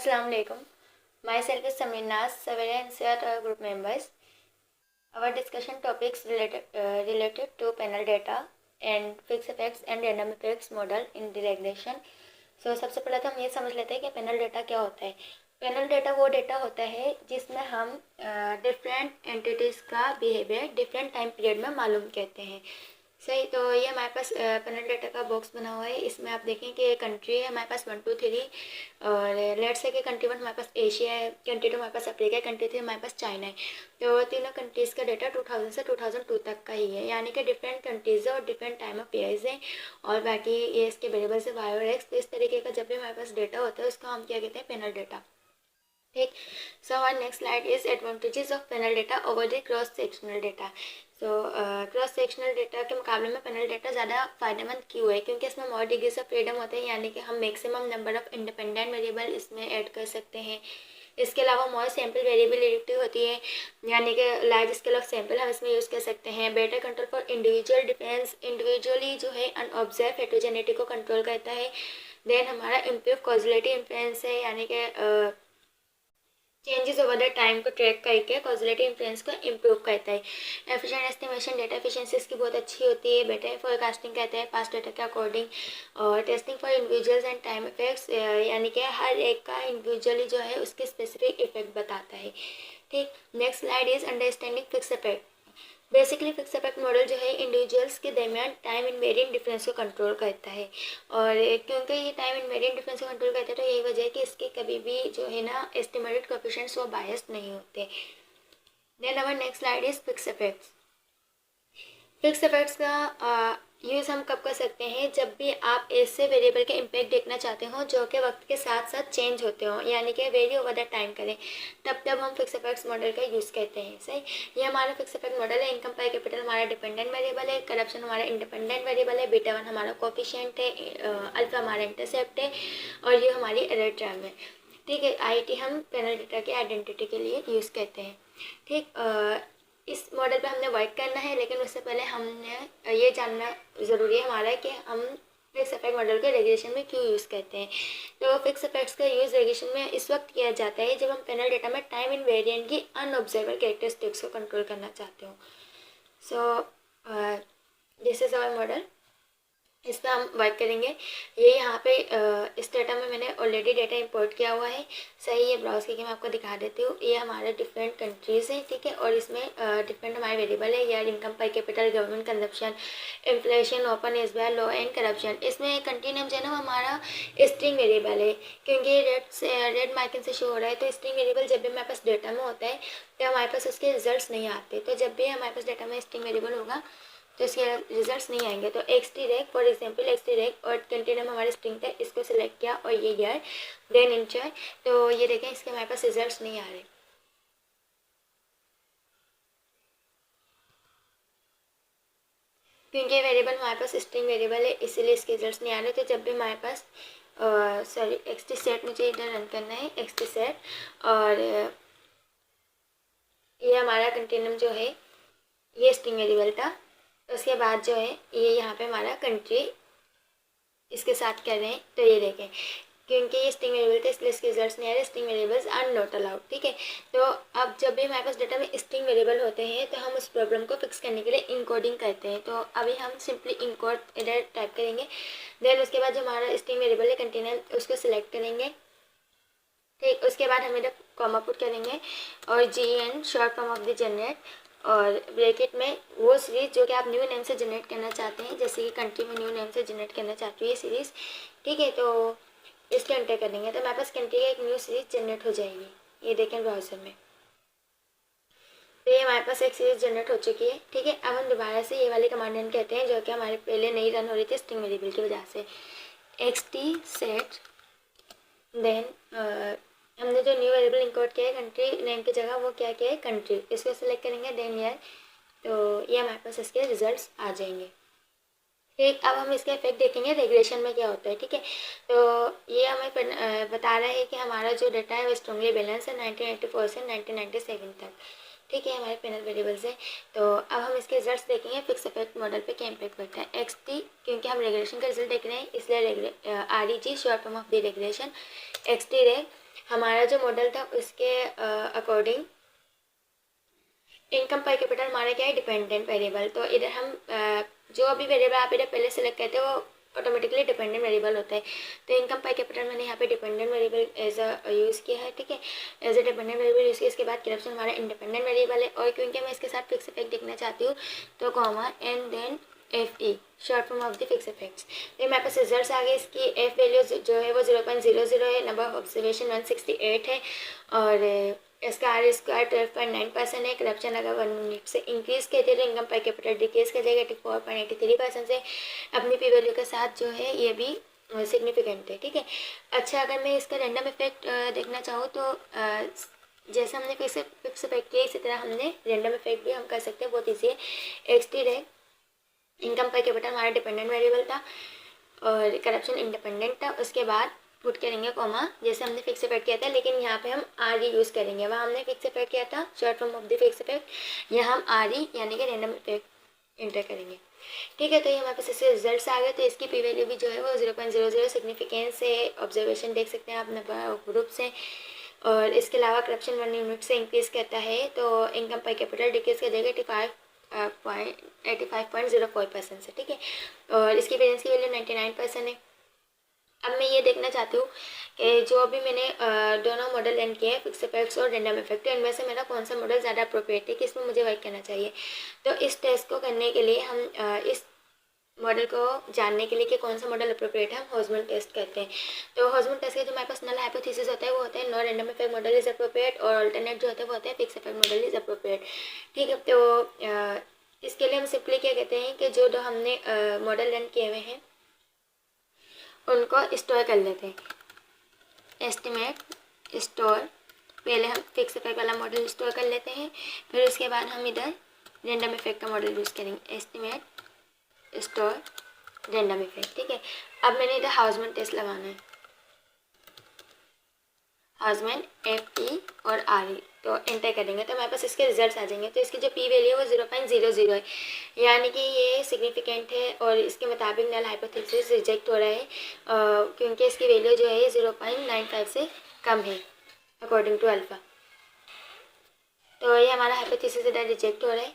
Assalamu alaikum. Myself is Samina, Savera and Siyat are group members. Our discussion topics related to panel data and fixed effects and random effects model in deregulation. So सबसे पहले तो हम ये समझ लेते हैं कि panel data क्या होता है। पैनल डेटा वो डेटा होता है जिसमें हम डिफरेंट एंटिटीज़ का बिहेवियर डिफरेंट टाइम पीरियड में मालूम कहते हैं। सही, तो ये हमारे पास पैनल डेटा का बॉक्स बना हुआ है। इसमें आप देखें कि कंट्री है हमारे पास 1 2 3 और लेट्स से कि कंट्री 1 हमारे पास एशिया है, कंट्री 2 हमारे पास अफ्रीका है, कंट्री 3 हमारे पास चाइना है। तो तीनों कंट्रीज़ का डेटा 2000 से 2002 तक का ही है, यानी कि डिफरेंट कंट्रीज़ है और डिफरेंट टाइम ऑफ ईयर्स हैं। और बाकी ये इसके वेरिएबल्स है वाई और एक्स। तो इस तरीके का जब भी हमारे पास डेटा होता है उसको हम क्या कहते हैं, पैनल डेटा। ठीक। So our next slide is advantages of panel data over the cross sectional data. So cross sectional data के मुकाबले में पैनल डेटा ज़्यादा फायदेमंद क्यों है? क्योंकि इसमें मोर डिग्रीज ऑफ फ्रीडम होते हैं, यानी कि हम maximum number of independent variable इसमें ऐड कर सकते हैं। इसके अलावा मोर सैम्पल वेरिएबिलिटी होती है, यानी कि लार्ज स्केल ऑफ सैम्पल हम इसमें यूज़ कर सकते हैं। Better control for individual depends, individually जो है अनऑब्जर्व हेटेरोजेनिटी को कंट्रोल करता है। देन हमारा इम्प्रूव कॉजुअलिटी इन्फ्लुएंस है, यानी कि चेंजेस ओवर द टाइम को ट्रैक करके कॉजुअलिटी इन्फ्लुएंस को इम्प्रूव करता है। एफिशिएंट एस्टिमेशन, डेटा एफिशिएंसी इसकी बहुत अच्छी होती है। बेटर फोरकास्टिंग कहते हैं पास्ट डेटा के अकॉर्डिंग। और testing for individuals and time effects, यानी कि हर एक का इंडिविजुअली जो है उसके स्पेसिफिक इफेक्ट बताता है। ठीक। Next slide is understanding fix effect. Basically fix effect model जो है इंडिविजुअल्स के दरमियान टाइम इनवेरिएंट डिफरेंस को कंट्रोल करता है। और क्योंकि ये टाइम इनवेरिएंट डिफरेंस को कंट्रोल करता है तो यही वजह है कि इसके कभी भी जो है ना एस्टिमेटेड कोएफिशिएंट्स वो बायस्ड नहीं होते। Then our next slide is fix effects. Fix effects का यूज़ हम कब कर सकते हैं? जब भी आप ऐसे वेरिएबल के इम्पैक्ट देखना चाहते हो जो कि वक्त के साथ साथ चेंज होते हो, यानी कि वेरी ओवर द टाइम करें, तब हम फिक्स इफेक्ट्स मॉडल का यूज़ करते हैं। सही, ये हमारा फिक्स इफेक्ट मॉडल है। इनकम पर कैपिटल हमारा डिपेंडेंट वेरिएबल है, करप्शन हमारा इंडिपेंडेंट वेरिएबल है, बीटा 1 हमारा कोफिशिएंट है, अल्फा हमारा इंटरसेप्ट है और ये हमारी एरर टर्म है। ठीक है, IT हम पैनल डेटा के आइडेंटिटी के लिए यूज़ करते हैं। ठीक। इस मॉडल पे हमने वर्क करना है, लेकिन उससे पहले हमने ये जानना ज़रूरी है हमारा कि हम फिक्स इफेक्ट मॉडल के रेगुलेशन में क्यों यूज़ करते हैं। तो फिक्स इफेक्ट्स का यूज़ रेगुलेशन में इस वक्त किया जाता है जब हम पैनल डेटा में टाइम इनवेरिएंट की अनऑब्जर्वर कैरेक्टरिस्टिक्स को कंट्रोल करना चाहते हो। So this is our model, इस पर हम वर्क करेंगे। ये यहाँ पे इस डेटा में मैंने ऑलरेडी डेटा इंपोर्ट किया हुआ है। सही, ये ब्राउज करके मैं आपको दिखा देती हूँ। ये हमारे डिफरेंट कंट्रीज़ हैं, ठीक है, और इसमें डिफरेंट हमारे वेरिएबल है, यार इनकम पर capital, government consumption, inflation, open SBI, law and corruption. इसमें कंट्री नेम जो है ना हमारा स्ट्रिंग वेरिएबल है, क्योंकि रेड मार्किंग से शो हो रहा है। तो स्ट्रिंग वेरिएबल जब भी हमारे पास डेटा में होता है तो हमारे पास उसके रिजल्ट नहीं आते। तो जब भी हमारे पास डेटा में स्ट्रिंग वेरिएबल होगा तो इसके रिजल्ट्स नहीं आएंगे। तो XTREG फॉर एग्जांपल, XTREG और कंटेनर हमारे स्ट्रिंग था, इसको सिलेक्ट किया और ये ईयर देन इंचर। तो ये देखें इसके हमारे पास रिजल्ट्स नहीं आ रहे, क्योंकि वेरिएबल हमारे पास स्ट्रिंग वेरिएबल है, इसीलिए इसके रिजल्ट्स नहीं आ रहे। तो जब भी हमारे पास सॉरी XTSET मुझे इधर रन करना है, XTSET, और ये हमारा कंटेनर जो है ये स्ट्रिंग वेरिएबल था। उसके बाद जो है ये यहाँ पे हमारा कंट्री इसके साथ कर रहे हैं। तो ये देखें क्योंकि ये स्ट्रिंग वेरिएबल था इसलिए इसके रिजल्ट्स नहीं आ रहे, string variables are not allowed. ठीक है, तो अब जब भी हमारे पास डेटा में स्ट्रिंग वेरिएबल होते हैं तो हम उस प्रॉब्लम को फिक्स करने के लिए इनकोडिंग करते हैं। तो अभी हम सिंपली इनकोड इधर टाइप करेंगे। देन उसके बाद जो हमारा स्ट्रिंग वेरिएबल है कंटेनर उसको सिलेक्ट करेंगे। ठीक, उसके बाद हम इधर कॉमा पुट करेंगे और GN short form of the generate, और ब्रैकेट में वो सीरीज़ जो कि आप न्यू नेम से जनरेट करना चाहते हैं, जैसे कि कंट्री में न्यू नेम से जनरेट करना चाहते हो ये सीरीज़। ठीक है, तो इसको एंटर कर देंगे तो हमारे पास कंट्री का एक न्यू सीरीज़ जनरेट हो जाएगी। ये देखें ब्राउज़र में, तो ये हमारे पास एक सीरीज़ जनरेट हो चुकी है। ठीक है, अब हम दोबारा से ये वाली कमांड रन कहते हैं जो कि हमारे पहले नहीं रन हो रही थी स्ट्रिंग वेरिएबल की वजह से। XTSET, देन हमने जो न्यू वेरिएबल इंपोर्ट किया है कंट्री नेम की जगह वो क्या किया है कंट्री, इसको सेलेक्ट करेंगे देन ईयर। तो ये हमारे पास इसके रिजल्ट्स आ जाएंगे। ठीक, अब हम इसका इफेक्ट देखेंगे रेगुलेशन में क्या होता है। ठीक है, तो ये हमें बता रहा है कि हमारा जो डेटा है वो स्ट्रॉन्गली बैलेंस है 1984 से 1997 तक। ठीक है, हमारे पैनल वेरिएबल्स हैं। तो अब हम इसके रिजल्ट्स देखेंगे फिक्स इफेक्ट मॉडल पे क्या इम्पैक्ट पड़ता है। एक्स टी, क्योंकि हम रेगुलेशन का रिजल्ट देख रहे हैं इसलिए R E G short form of the regulation. X T रे हमारा जो मॉडल था उसके अकॉर्डिंग इनकम पर कैपिटल हमारा क्या है, डिपेंडेंट वेरिएबल। तो इधर हम जो अभी वेरिएबल आप इधर पहले सेलेक्ट करते हो वो ऑटोमेटिकली डिपेंडेंट वेरिएबल होता है। तो इनकम पर कैपिटल मैंने यहाँ पे dependent variable as a use किया है, ठीक है, as a dependent variable use किया। इसके बाद करप्शन हमारा इंडिपेंडेंट वेरिएबल है, और क्योंकि मैं इसके साथ फिक्स इफेक्ट देखना चाहती हूँ तो comma and then F E short form of the fix effects. तो मेरे पास रिजल्ट्स आ गए। इसकी एफ वैल्यू जो है वो 0.00 है, नंबर ऑफ ऑब्जर्वेशन 168 है, और इसका आर स्क्वायर 12.9% है। करप्शन अगर 1 यूनिट से इंक्रीज कहते हैं तो इनकम पर कैपिटल डिक्रीज कर जाएगा 84.83% से। अपनी पी वैल्यू के साथ जो है ये भी सिग्निफिकेंट है, ठीक है। अच्छा, अगर मैं इसका रैंडम इफेक्ट देखना चाहूँ तो जैसे हमने फिक्स इफेक्ट किया इसी तरह हमने रैंडम इफेक्ट भी हम कर सकते हैं, बहुत ईजी है। एक्स टी है, इनकम पर कैपिटल हमारा डिपेंडेंट वेरिएबल था और करप्शन इंडिपेंडेंट था। उसके बाद पुट करेंगे कॉमा, जैसे हमने फिक्स इफेक्ट किया था, लेकिन यहाँ पे हम आर ई यूज़ करेंगे। वहाँ हमने फिक्स इफेक्ट किया था short form of the fix effect, यहाँ हम आर ई यानी कि रैंडम इफेक्ट इंटर करेंगे, ठीक है। तो ये हमारे पास इसके रिजल्ट्स आ गए। तो इसकी पी वैल्यू भी जो है वो 0.00 सिग्निफिकेंस से ऑब्जर्वेशन देख सकते हैं आप ग्रुप से। और इसके अलावा करप्शन 1 यूनिट से इंक्रीज करता है तो इनकम पर कैपिटल डिक्रीज कर देगा 85.04% से, ठीक है। और इसकी पेरेंट्स की वैल्यू 99% है। अब मैं ये देखना चाहती हूँ कि जो अभी मैंने दोनों मॉडल रन किए हैं फिक्स इफेक्ट्स और रैंडम इफेक्ट, इनमें से मेरा कौन सा मॉडल ज़्यादा अप्रोप्रिएट है, किसमें मुझे वर्क करना चाहिए। तो इस टेस्ट को करने के लिए हम इस मॉडल को जानने के लिए कि कौन सा मॉडल अप्रोप्रिएट है, हम हॉजमन टेस्ट करते हैं। तो हॉजमन टेस्ट का जो हमारे पास नल हाइपोथेसिस होता है वो होता है no random effect model is appropriate, और अल्टरनेट जो होता है वो होता है fix effect model is appropriate, ठीक है। तो इसके लिए हम सिंपली क्या कहते हैं कि जो हमने मॉडल रन किए हुए हैं उनको स्टोर कर लेते हैं। एस्टिमेट स्टोर, पहले हम फिक्स इफेक्ट वाला मॉडल स्टोर कर लेते हैं, फिर उसके बाद हम इधर रैंडम इफेक्ट का मॉडल यूज़ करेंगे। एस्टिमेट स्टोर रैंडम इफेक्ट, ठीक है। अब मैंने इधर हाउसमैन टेस्ट लगाना है, हाउसमैन एफ ई और आर ई, तो एंटर करेंगे तो हमारे पास इसके रिजल्ट्स आ जाएंगे। तो इसकी जो पी वैल्यू है वो 0.00 है, यानी कि ये सिग्निफिकेंट है और इसके मुताबिक नल हाइपोथेसिस रिजेक्ट हो रहा है क्योंकि इसकी वैल्यू जो है 0.95 से कम है अकॉर्डिंग टू अल्फा। तो ये हमारा हाइपोथेसिस इधर रिजेक्ट हो रहा है।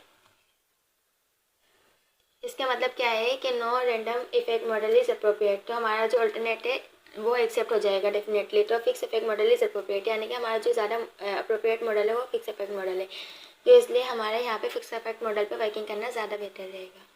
इसका मतलब क्या है कि no random effect model is appropriate, तो हमारा जो अल्टरनेट है वो एक्सेप्ट हो जाएगा डेफिनेटली। तो fix effect model is appropriate, यानी कि हमारा जो ज़्यादा अप्रोप्रिएट मॉडल है वो फिक्स इफेक्ट मॉडल है। तो इसलिए हमारे यहाँ पे फिक्स इफेक्ट मॉडल पे वर्किंग करना ज़्यादा बेहतर रहेगा।